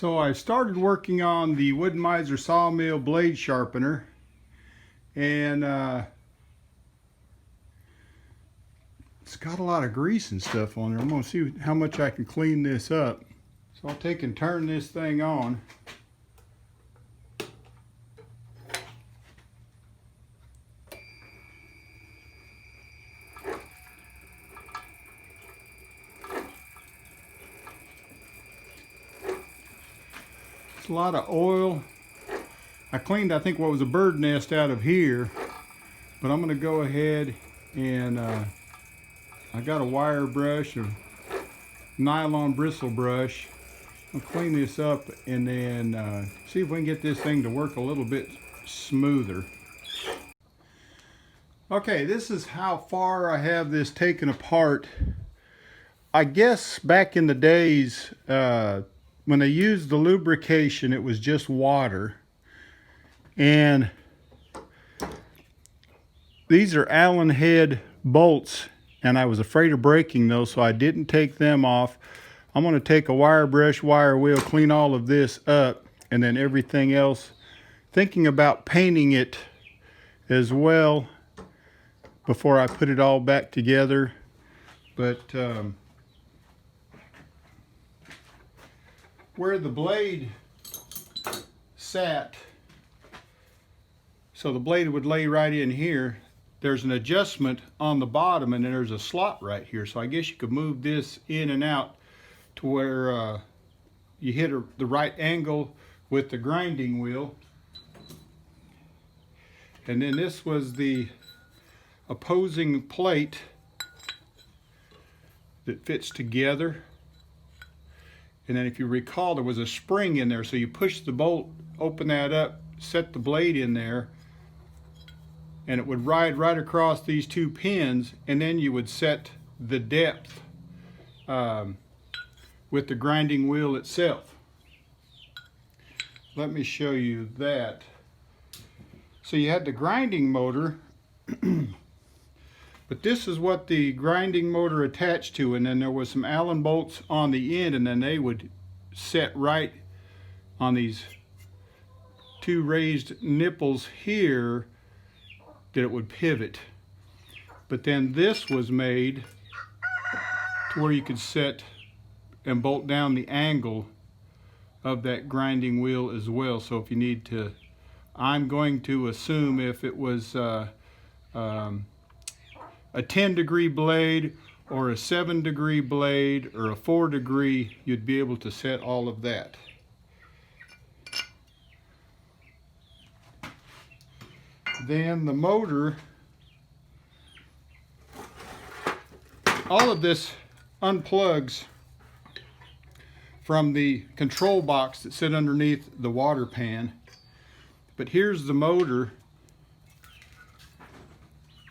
So I started working on the Wood-Mizer Sawmill blade sharpener, and it's got a lot of grease and stuff on there. I'm going to see how much I can clean this up. So I'll take and turn this thing on. It's a lot of oil. I cleaned, I think, what was a bird nest out of here, but I'm going to go ahead and I got a wire brush, a nylon bristle brush. I'll clean this up and then see if we can get this thing to work a little bit smoother. Okay, this is how far I have this taken apart. I guess back in the days, when they used the lubrication, it was just water. And these are Allen head bolts, and I was afraid of breaking those, so I didn't take them off. I'm going to take a wire brush, wire wheel, clean all of this up, and then everything else. Thinking about painting it as well before I put it all back together. But where the blade sat, so the blade would lay right in here, there's an adjustment on the bottom, and then there's a slot right here. So I guess you could move this in and out to where you hit the right angle with the grinding wheel. And then this was the opposing plate that fits together. And then if you recall, there was a spring in there, so you push the bolt, open that up, set the blade in there, and it would ride right across these two pins, and then you would set the depth with the grinding wheel itself. Let me show you that. So you had the grinding motor, but this is what the grinding motor attached to, and then there was some Allen bolts on the end, and then they would set right on these two raised nipples here that it would pivot. But then this was made to where you could set and bolt down the angle of that grinding wheel as well. So if you need to, I'm going to assume if it was a 10-degree blade or a 7-degree blade or a 4-degree, you'd be able to set all of that. Then the motor, all of this unplugs from the control box that sit underneath the water pan. But here's the motor,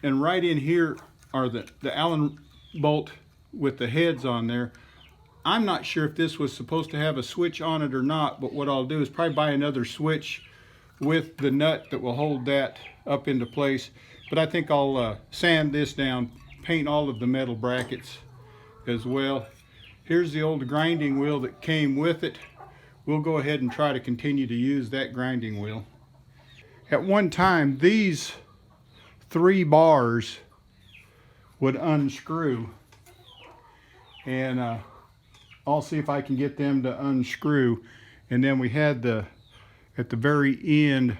and right in here are the Allen bolt with the heads on there. I'm not sure if this was supposed to have a switch on it or not, but what I'll do is probably buy another switch with the nut that will hold that up into place. But I think I'll sand this down, paint all of the metal brackets as well. Here's the old grinding wheel that came with it. We'll go ahead and try to continue to use that grinding wheel. At one time, these 3 bars would unscrew, and I'll see if I can get them to unscrew. And then we had at the very end,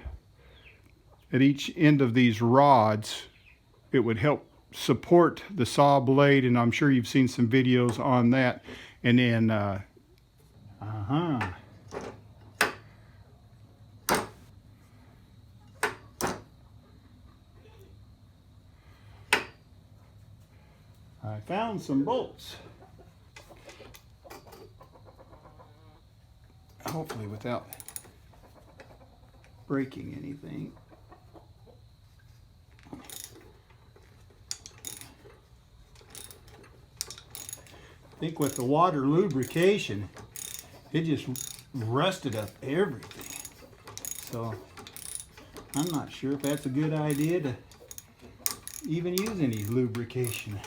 at each end of these rods, it would help support the saw blade, and I'm sure you've seen some videos on that. And then I found some bolts, hopefully without breaking anything. I think with the water lubrication, it just rusted up everything. So I'm not sure if that's a good idea to even use any lubrication.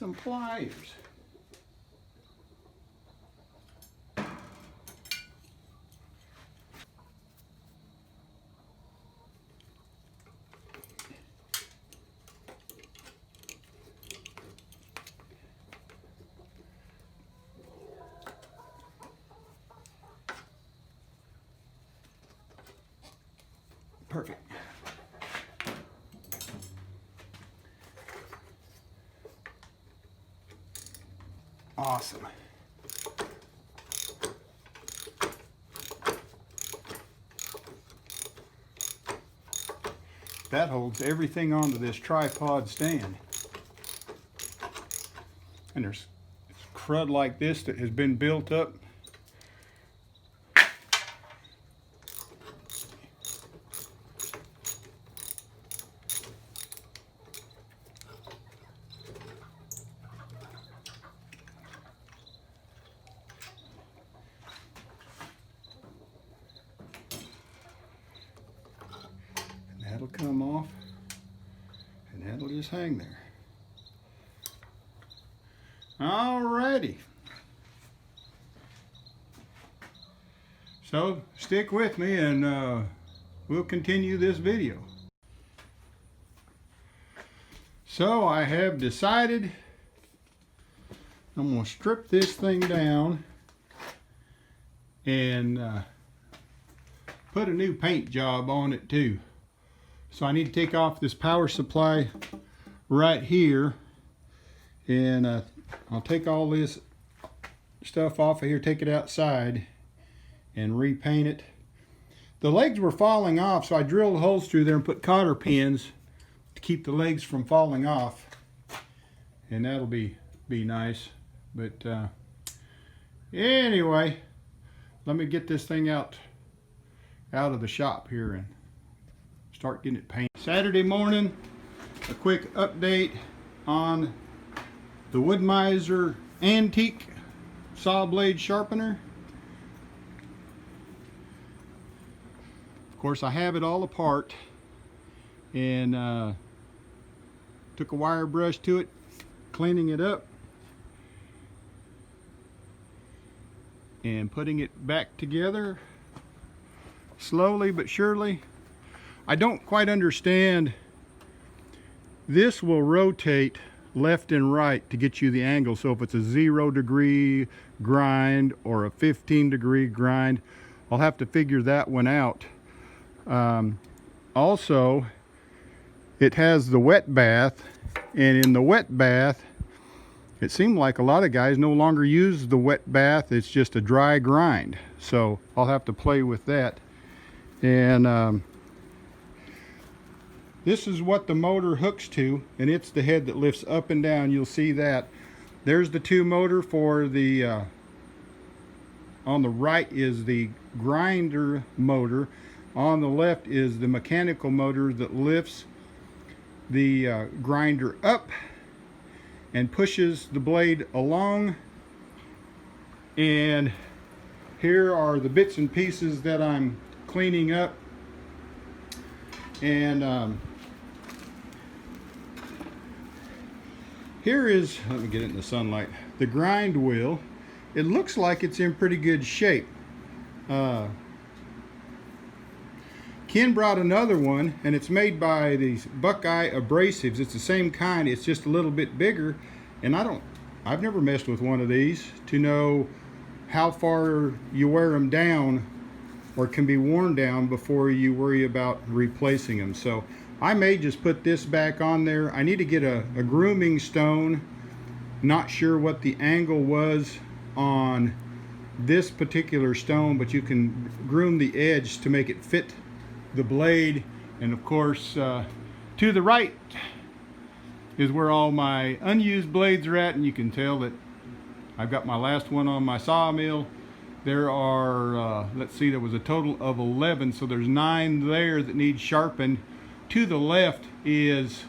some pliers. Perfect. Awesome. That holds everything onto this tripod stand. And there's crud like this that has been built up. That'll come off, and that'll just hang there. Alrighty. So stick with me and we'll continue this video. So I have decided I'm going to strip this thing down and put a new paint job on it too. So I need to take off this power supply right here, and I'll take all this stuff off of here, take it outside and repaint it. The legs were falling off, so I drilled holes through there and put cotter pins to keep the legs from falling off, and that'll be nice. But anyway, let me get this thing out of the shop here and start getting it painted. Saturday morning, a quick update on the Wood-Mizer antique saw blade sharpener. Of course, I have it all apart and took a wire brush to it, cleaning it up and putting it back together slowly but surely. I don't quite understand. This will rotate left and right to get you the angle. So if it's a 0-degree grind or a 15-degree grind, I'll have to figure that one out. Also, it has the wet bath, and in the wet bath, it seemed like a lot of guys no longer use the wet bath. It's just a dry grind. So I'll have to play with that. And this is what the motor hooks to, and it's the head that lifts up and down. You'll see that. There's the 2 motor for the, on the right is the grinder motor. On the left is the mechanical motor that lifts the grinder up and pushes the blade along. And here are the bits and pieces that I'm cleaning up. And here is, let me get it in the sunlight, the grind wheel. It looks like it's in pretty good shape. Ken brought another one, and it's made by these Buckeye abrasives. It's the same kind, it's just a little bit bigger, and I've never messed with one of these to know how far you wear them down or can be worn down before you worry about replacing them. So I may just put this back on there. I need to get a grooming stone. Not sure what the angle was on this particular stone, but you can groom the edge to make it fit the blade. And of course, to the right is where all my unused blades are at, and you can tell that I've got my last one on my sawmill. There are, let's see, there was a total of 11, so there's 9 there that need sharpened. To the left is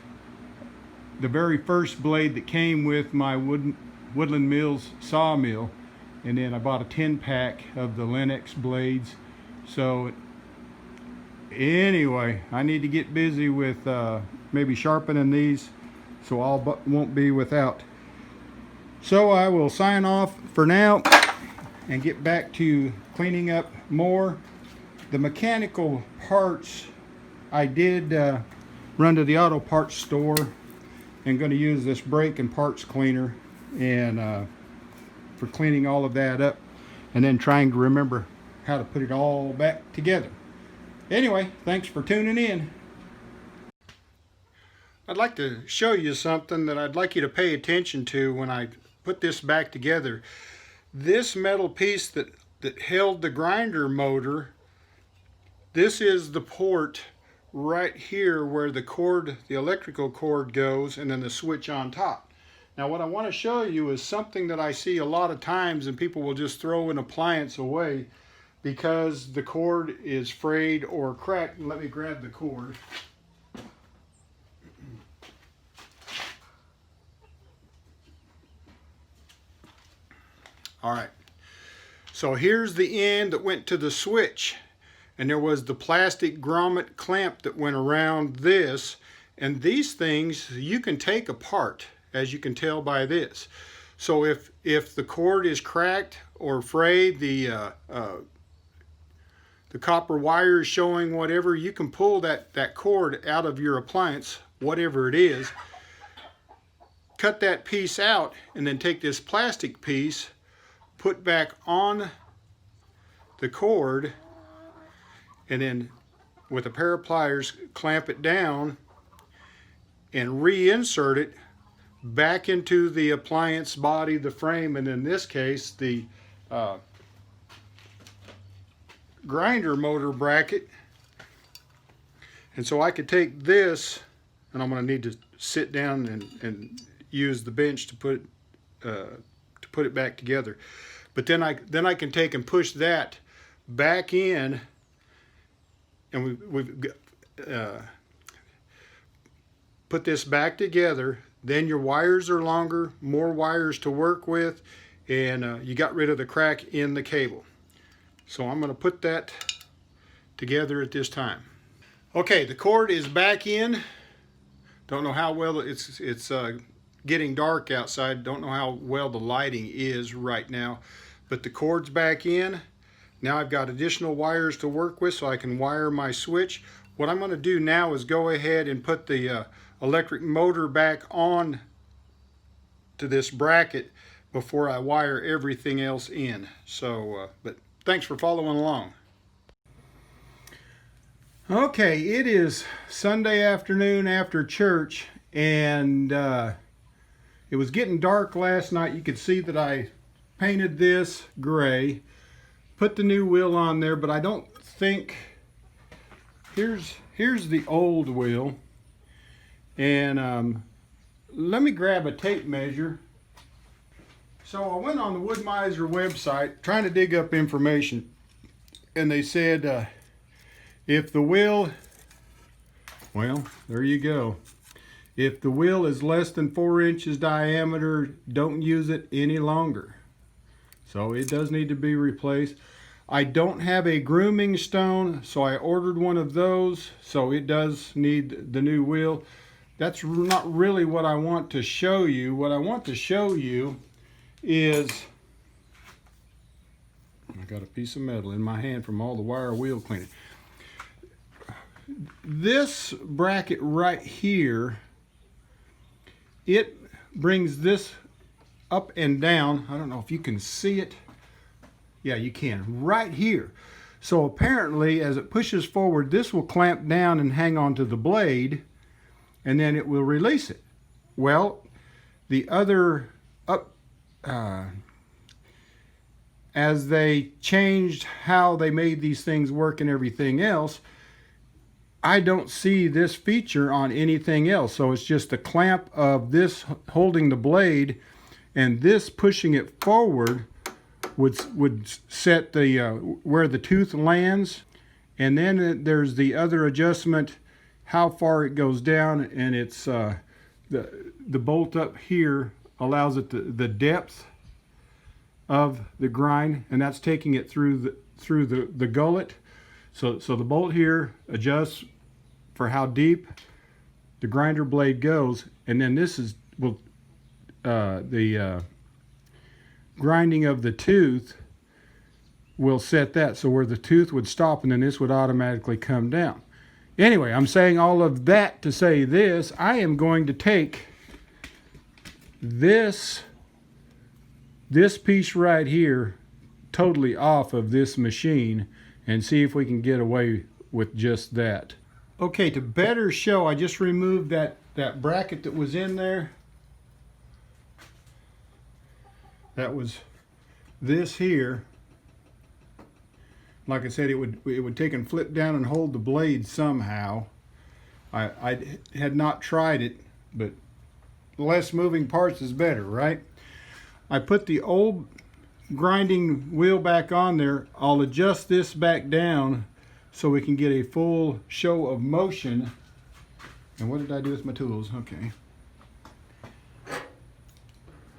the very first blade that came with my Woodland Mills sawmill, and then I bought a 10-pack of the Lennox blades. So anyway, I need to get busy with maybe sharpening these, so I won't be without So I will sign off for now and get back to cleaning up more. The mechanical parts, I did run to the auto parts store and going to use this brake and parts cleaner and for cleaning all of that up, and then trying to remember how to put it all back together. Anyway, thanks for tuning in. I'd like to show you something that I'd like you to pay attention to when I put this back together. This metal piece that held the grinder motor, this is the port right here where the cord, the electrical cord goes, and then the switch on top. Now what I want to show you is something that I see a lot of times, and people will just throw an appliance away because the cord is frayed or cracked. Let me grab the cord. All right, so here's the end that went to the switch, and there was the plastic grommet clamp that went around this, and these things you can take apart, as you can tell by this. So if the cord is cracked or frayed, the copper wire is showing whatever, you can pull that cord out of your appliance, whatever it is, cut that piece out, and then take this plastic piece, put back on the cord, and then with a pair of pliers clamp it down and reinsert it back into the appliance body, the frame, and in this case the grinder motor bracket. And so I could take this, and I'm going to need to sit down and use the bench to put it back together. But then I can take and push that back in, and we've put this back together. Then your wires are longer, more wires to work with, and you got rid of the crack in the cable. So I'm going to put that together at this time. Okay, the cord is back in. Don't know how well it's getting dark outside. Don't know how well the lighting is right now, but the cord's back in. Now I've got additional wires to work with so I can wire my switch. What I'm going to do now is go ahead and put the electric motor back on to this bracket before I wire everything else in. So, but thanks for following along. Okay, it is Sunday afternoon after church, and it was getting dark last night. You could see that I painted this gray, put the new wheel on there, but I don't think, here's the old wheel, and let me grab a tape measure. So I went on the Wood-Mizer website trying to dig up information, and they said if the wheel, well, there you go. If the wheel is less than 4 inches diameter, don't use it any longer. So it does need to be replaced. I don't have a Grooming Stone, so I ordered one of those, so it does need the new wheel. That's not really what I want to show you. What I want to show you is, I got a piece of metal in my hand from all the wire wheel cleaning. This bracket right here, it brings this up and down. I don't know if you can see it. Yeah, you can, right here. So apparently, as it pushes forward, this will clamp down and hang onto the blade, and then it will release it. Well, the other as they changed how they made these things work and everything else, I don't see this feature on anything else. So it's just a clamp of this holding the blade, and this pushing it forward would set the where the tooth lands, and then there's the other adjustment, how far it goes down, and it's the bolt up here allows it the depth of the grind, and that's taking it through the gullet. So the bolt here adjusts for how deep the grinder blade goes, and then this is the grinding of the tooth will set that. So where the tooth would stop and then this would automatically come down. Anyway, I'm saying all of that to say this. I am going to take this piece right here totally off of this machine and see if we can get away with just that. Okay, to better show, I just removed that bracket that was in there. That was this here. Like I said, it would take and flip down and hold the blade somehow. I had not tried it, but less moving parts is better, right? I put the old grinding wheel back on there. I'll adjust this back down so we can get a full show of motion. And what did I do with my tools? Okay.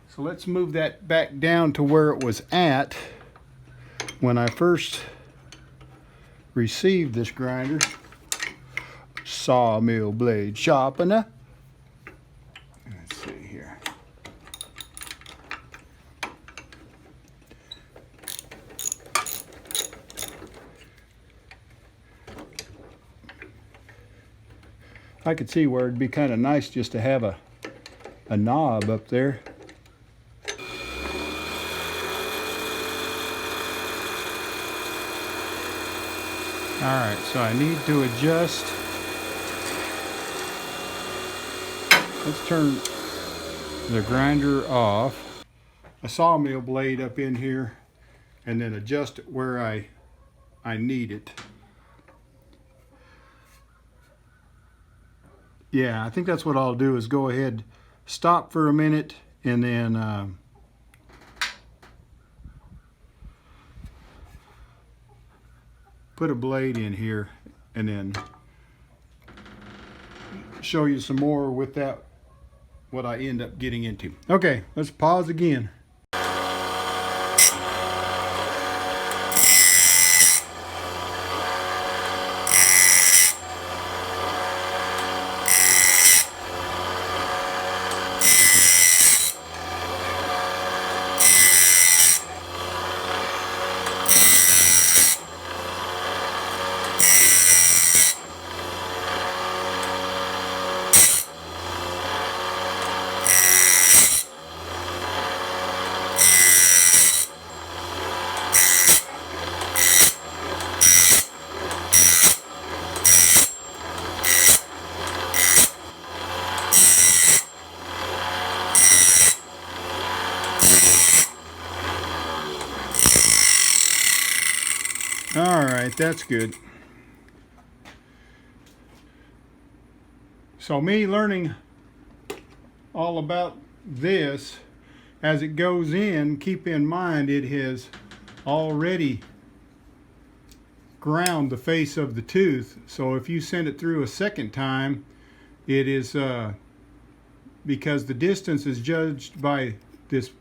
So let's move that back down to where it was at when I first received this grinder. Sawmill blade sharpener. Let's see here. I could see where it'd be kind of nice just to have a knob up there. Alright, so I need to adjust. Let's turn the grinder off. A sawmill blade up in here and then adjust it where I need it. Yeah, I think that's what I'll do is go ahead, stop for a minute, and then put a blade in here and then show you some more with that, what I end up getting into. Okay, let's pause again. All right, that's good. So me learning all about this, as it goes in, keep in mind it has already ground the face of the tooth. So if you send it through a second time, it is because the distance is judged by this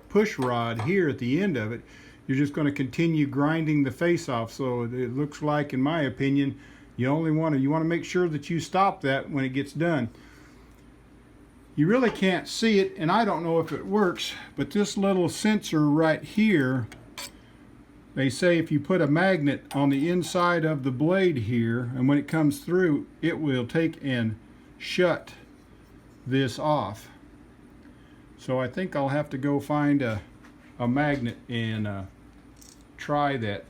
push rod here at the end of it, you're just going to continue grinding the face off. So it looks like, in my opinion, you want to make sure that you stop that when it gets done. You really can't see it, and I don't know if it works, but this little sensor right here, they say if you put a magnet on the inside of the blade here, and when it comes through, it will take and shut this off. So I think I'll have to go find a magnet and try that.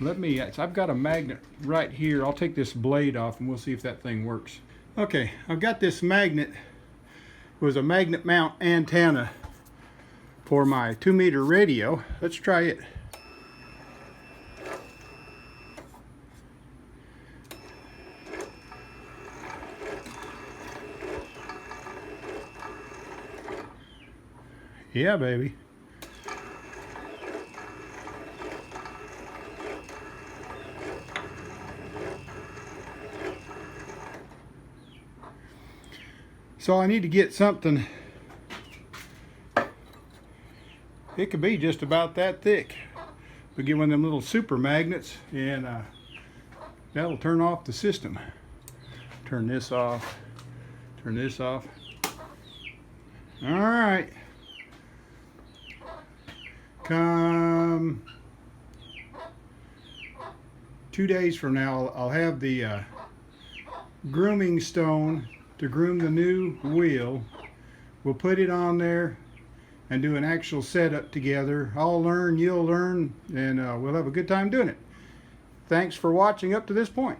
I've got a magnet right here. I'll take this blade off and we'll see if that thing works. Okay, I've got this magnet. It was a magnet mount antenna for my 2-meter radio. Let's try it. Yeah, baby. So I need to get something. It could be just about that thick. We get one of them little super magnets, and that'll turn off the system. Turn this off. Turn this off. All right. come 2 days from now, I'll have the Grooming Stone to groom the new wheel. We'll put it on there and do an actual setup together. I'll learn, you'll learn, and we'll have a good time doing it. Thanks for watching up to this point.